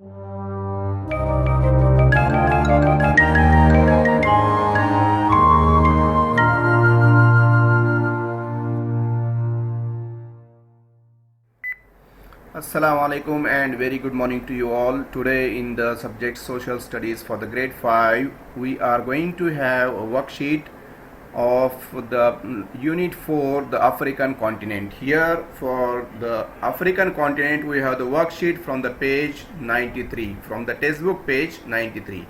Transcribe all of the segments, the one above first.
Assalamu alaikum and very good morning to you all. Today in the subject social studies for the grade 5 we are going to have a worksheet of the unit 4, the African continent. Here for the African continent we have the worksheet from the page 93, from the textbook page 93.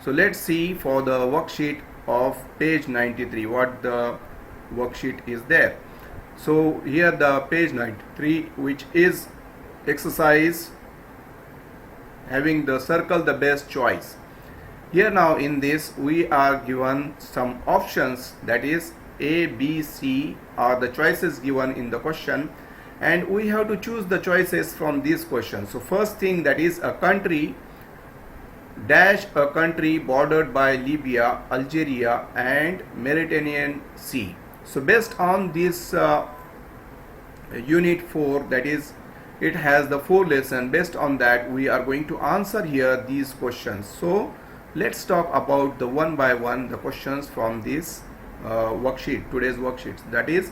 So let's see for the worksheet of page 93 what the worksheet is there. So here the page 93, which is exercise having the circle the best choice. Here now in this we are given some options, that is A, B, C are the choices given in the question, and we have to choose the choices from these questions. So first thing, that is a country dash a country bordered by Libya, Algeria and Mediterranean Sea. So based on this unit 4, that is it has the 4 lessons. Based on that we are going to answer here these questions. So let's talk about the one by one the questions from this worksheet, today's worksheet. That is,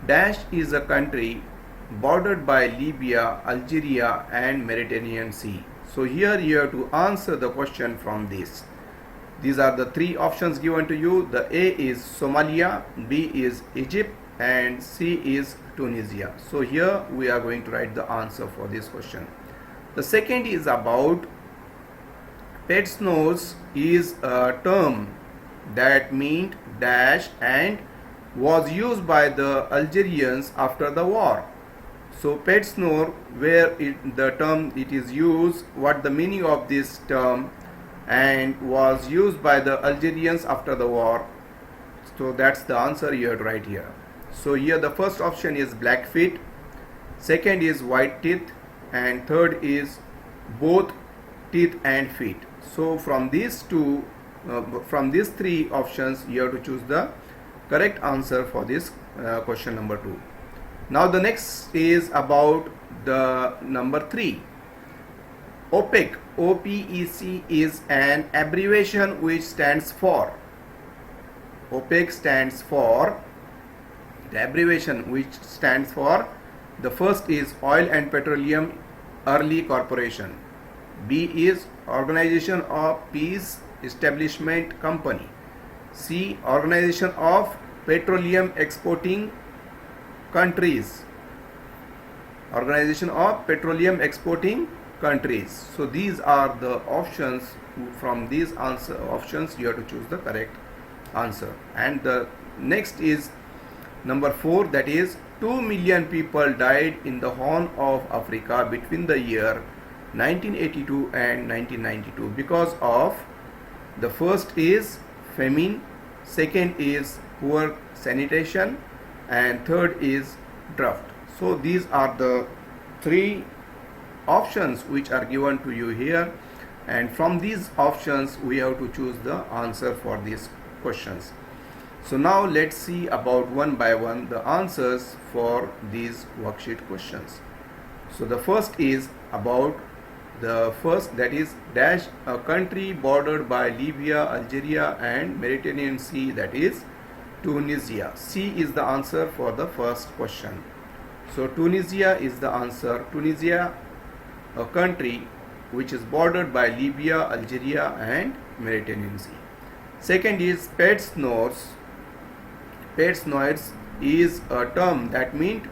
dash is a country bordered by Libya, Algeria and Mediterranean Sea. So here you have to answer the question from this. These are the 3 options given to you. The A is Somalia, B is Egypt and C is Tunisia. So here we are going to write the answer for this question. The second is about pet's nose is a term that meant dash and was used by the Algerians after the war. So pet's nose, where the term it is used, what the meaning of this term, and was used by the Algerians after the war. So that's the answer you have to write here. So here the first option is black feet, second is white teeth, and third is both teeth and feet. So from these 3 options you have to choose the correct answer for this question number 2. Now the next is about the number 3. OPEC, OPEC is an abbreviation which stands for, OPEC stands for, the abbreviation which stands for, the first is Oil and Petroleum Early Corporation, B is Organization of Peace Establishment Company, C Organization of Petroleum Exporting Countries, Organization of Petroleum Exporting Countries. So these are the options. From these options you have to choose the correct answer. And the next is number 4, that is 2 million people died in the Horn of Africa between the year 1982 and 1992 because of, the first is famine, second is poor sanitation and third is drought. So these are the 3 options which are given to you here, and from these options we have to choose the answer for these questions. So now let's see about one by one the answers for these worksheet questions. So the first is about the first, that is dash a country bordered by Libya, Algeria and Mediterranean Sea, that is Tunisia. C is the answer for the first question. So Tunisia is the answer. Tunisia, a country which is bordered by Libya, Algeria and Mediterranean Sea. Second is pet's nose. Pet's nose is a term that meant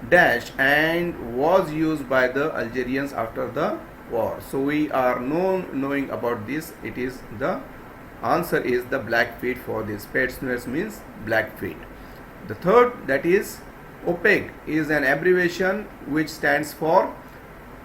dash and was used by the Algerians after the war. So we are knowing about this. It is the answer is the black feet for this. Pet's nose means black feet. The third, that is OPEC, is an abbreviation which stands for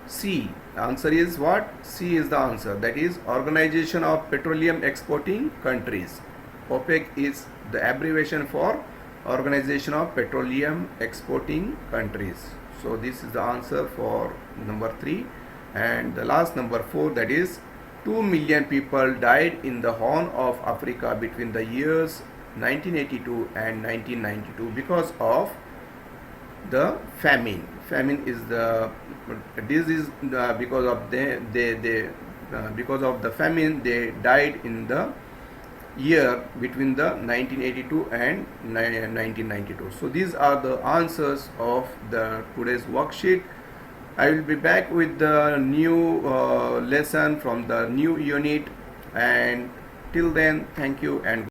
C. The answer is what? C is the answer. That is Organization of Petroleum Exporting Countries. OPEC is the abbreviation for Organization of Petroleum Exporting Countries. So this is the answer for number 3. And the last number 4, that is 2 million people died in the Horn of Africa between the years 1982 and 1992 because of the famine. famine is the disease, because of because of the famine they died in the year between the 1982 and 1992. So these are the answers of the today's worksheet. I will be back with the new lesson from the new unit, and till then, thank you and